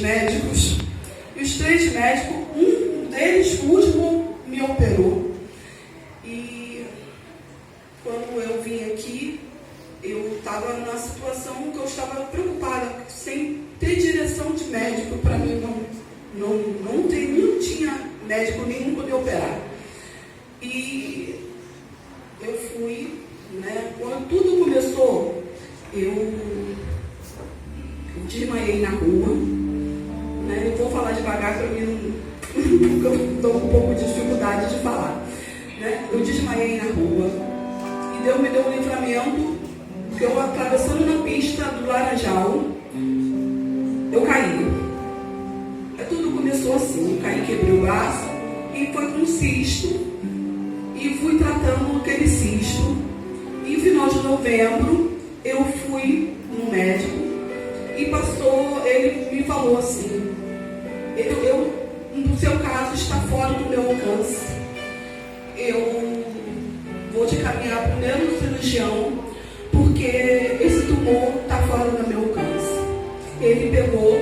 médicos. E os 3 médicos, um deles, o último, me operou. E quando eu vim aqui, eu estava numa situação que eu estava preocupada, sem ter direção de médico. Para mim não tinha médico nenhum para me operar. E eu fui, né? Quando tudo começou, eu desmaiei na rua, né? Eu vou falar devagar para mim, porque eu estou com um pouco de dificuldade de falar, né? Eu desmaiei na rua e Deus me deu um livramento, porque eu atravessando na pista do Laranjal, eu caí. Tudo começou assim, eu caí, quebrei o braço e foi com um cisto e fui tratando aquele cisto. E no final de novembro eu fui no médico e ele me falou assim: no seu caso está fora do meu alcance. Eu vou te caminhar para o neurocirurgião, porque esse tumor está fora do meu alcance. Ele pegou,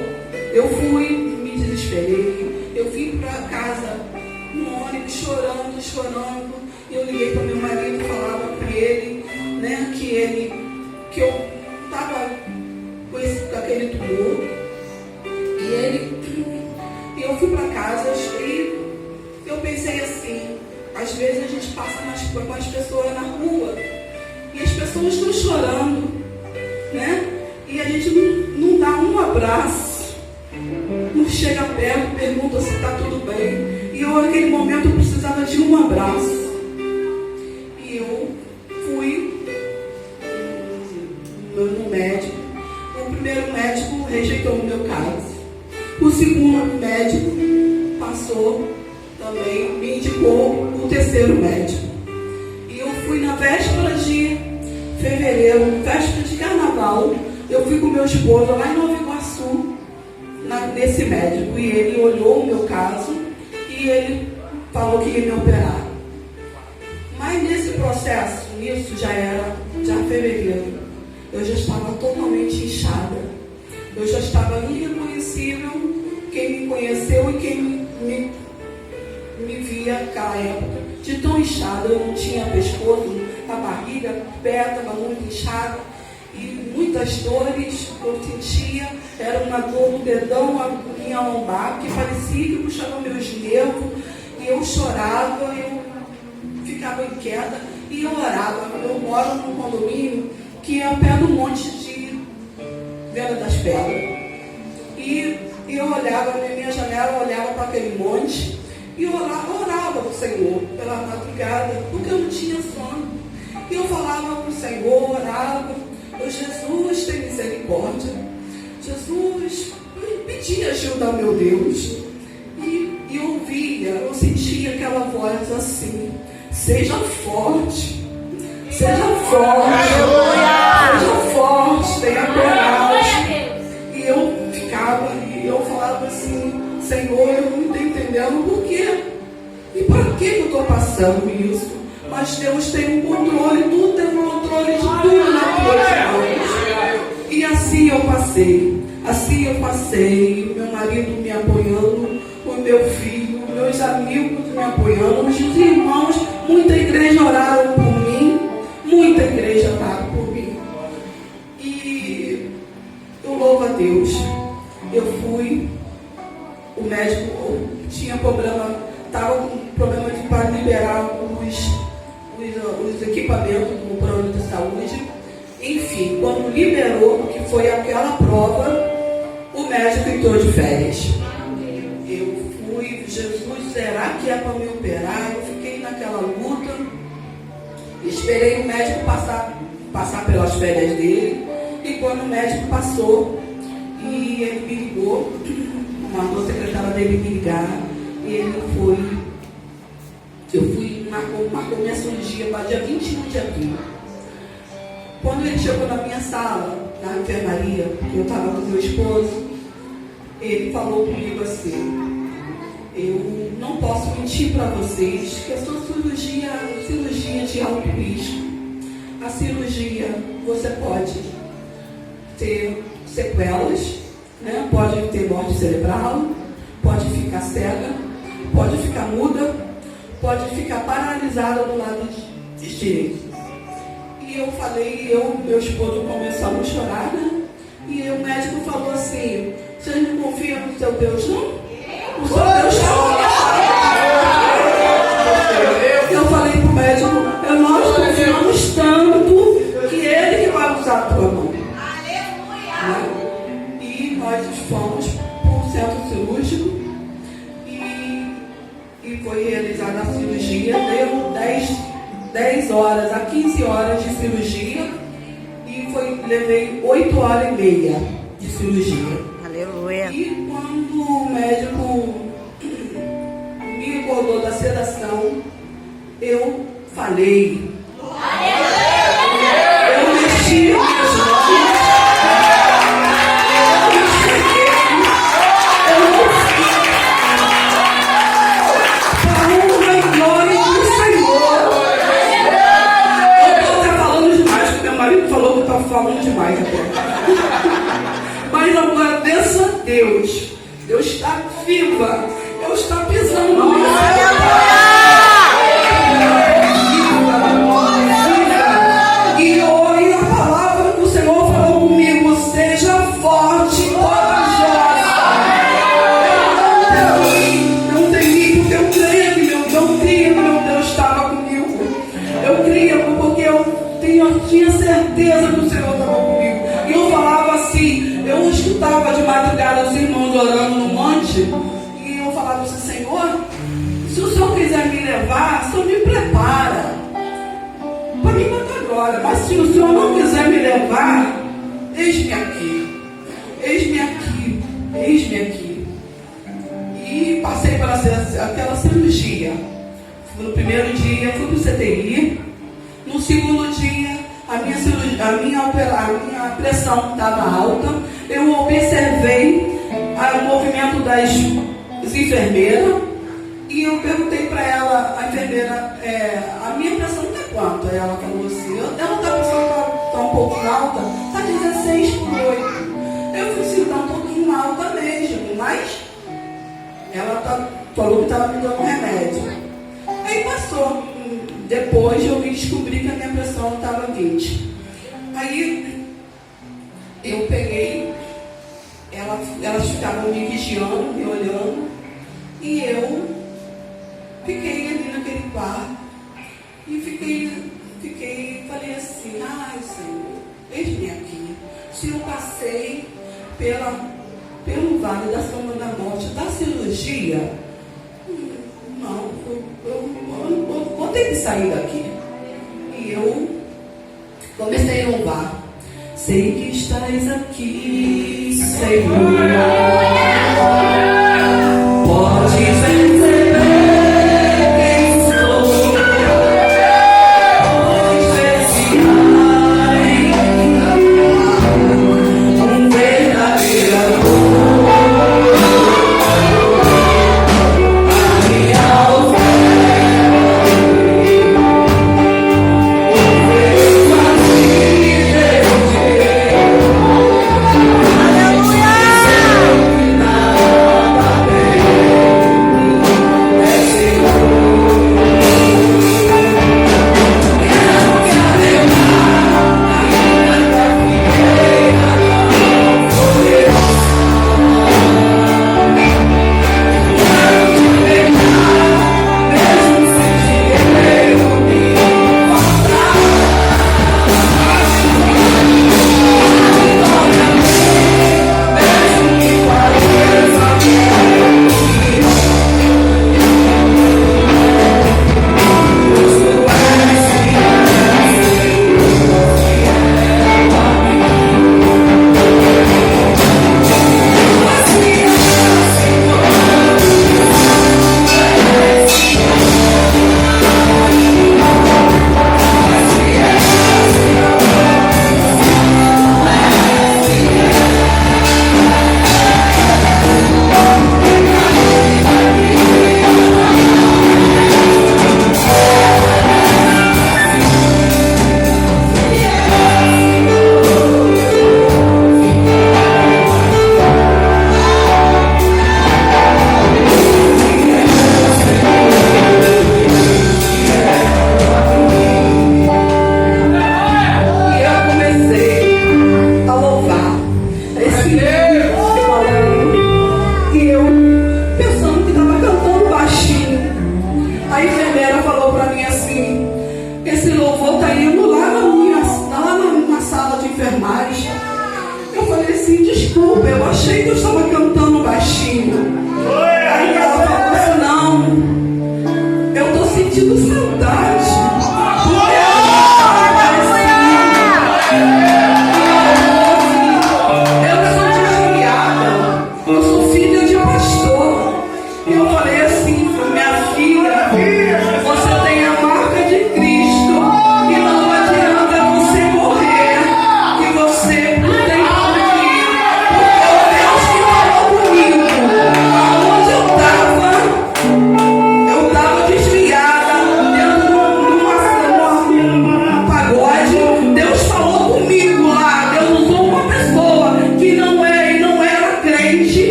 eu fui, me desesperei, eu vim para casa no ônibus chorando, e eu liguei para meu marido, falava para ele, né, que eu estava com aquele tumor, e eu fui para casa e eu pensei assim: às vezes a gente passa com as pessoas na rua e as pessoas estão chorando, né? E a gente não dá um abraço, não chega perto, pergunta se está tudo bem. E eu, naquele momento, eu precisava de um abraço. E eu fui no médico. O primeiro médico rejeitou o meu caso. O segundo médico passou também, me indicou o terceiro médico. E eu fui na véspera de fevereiro, véspera de carnaval. Eu fui com meu esposo lá em Nova Iguaçu, nesse médico. E ele olhou o meu caso e ele falou que ia me operar. Mas nesse processo, isso já fevereiro, eu já estava totalmente inchada. Eu já estava irreconhecível. Quem me conheceu e quem me via naquela época, de tão inchada, eu não tinha pescoço, a barriga, a perna estava muito inchada. E muitas dores que eu sentia, era uma dor no dedão, a minha lombar, que parecia que puxava meus nervos, e eu chorava, eu ficava inquieta, e eu orava. Eu moro num condomínio que é ao pé do monte de Venda das Pedras. E eu olhava na minha janela, olhava para aquele monte, e eu orava para o Senhor pela madrugada, porque eu não tinha sono. E eu falava para o Senhor, orava: Jesus, tem misericórdia. Jesus, eu pedia ajuda, meu Deus. E eu sentia aquela voz assim: seja forte, seja forte, seja forte, tenha coragem. E eu ficava, e eu falava assim: Senhor, eu não estou entendendo por quê. E para que eu estou passando isso? Mas Deus tem um controle, tu tem um controle de tudo na tua vida. E assim eu passei, meu marido me apoiando, o meu filho, meus amigos me apoiando, os irmãos, muita igreja oraram por mim, E eu louvo a Deus. Eu fui, o médico tinha problema, estava com problema para liberar os equipamentos do plano de saúde. Enfim, quando liberou, que foi aquela prova, o médico entrou de férias. Eu fui: Jesus, será que é para me operar? Eu fiquei naquela luta, esperei o médico passar pelas férias dele. E quando o médico passou, e ele me ligou, mandou a secretária dele me ligar, e ele foi. Eu fui, marcou minha cirurgia para dia 21 de abril. Quando ele chegou na minha sala, na enfermaria, eu estava com meu esposo, ele falou comigo assim: eu não posso mentir para vocês que a sua cirurgia é cirurgia de alto risco. A cirurgia, você pode ter sequelas, né? Pode ter morte cerebral, pode ficar cega, pode ficar muda, pode ficar paralisada do lado direito. E eu falei, meu esposo começou a chorar, né? E o médico falou assim: você não confia no seu Deus, não? O seu Deus está. Eu falei para o médico: nós confiamos tanto que ele que vai usar a tua mão. Aleluia! E nós fomos para um centro cirúrgico e foi realizada a cirurgia. Deu 10 horas a 15 horas de cirurgia e levei 8 horas e meia de cirurgia. Aleluia. E quando o médico me acordou da sedação, eu falei. Eu mexi as minhas mãos. Falando demais até. Mas eu agradeço a Deus. Deus está viva. Eu estou pisando no meu E hoje a palavra do Senhor falou comigo: seja forte e corajosa. Não temi, porque eu creio que meu Deus estava comigo. Eu creio porque eu tinha certeza que o Senhor estava comigo. E eu falava assim, eu escutava de madrugada os irmãos orando no monte, e eu falava assim: Senhor, se o Senhor quiser me levar, o Senhor me prepara para me matar agora. Mas se o Senhor não quiser me levar, eis-me aqui, eis-me aqui, eis-me aqui. E passei para aquela cirurgia. No primeiro dia fui para o CTI. No segundo dia, a minha pressão estava alta. Eu observei o movimento das enfermeiras e eu perguntei para ela, a enfermeira, a minha pressão está quanto? Ela falou assim: ela está pressão tá um pouquinho alta, está 16/8. Eu falei assim: está um pouquinho alta mesmo, mas ela falou que estava me dando remédio. Aí passou. Depois eu vim descobrir que a minha pressão estava 20. Aí eu peguei, elas ficavam me vigiando, me olhando, e eu fiquei ali naquele quarto e falei assim: ai, Senhor, eis-me aqui. Se eu passei pelo vale da sombra da morte, da cirurgia, não, eu vou ter que sair daqui. E eu comecei a louvar: sei que estás aqui, Senhor. Podes vencer quem sou. Podes ver se há um verdadeiro amor. Aleluia!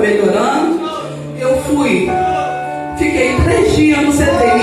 melhorando. Eu fiquei 3 dias no CT.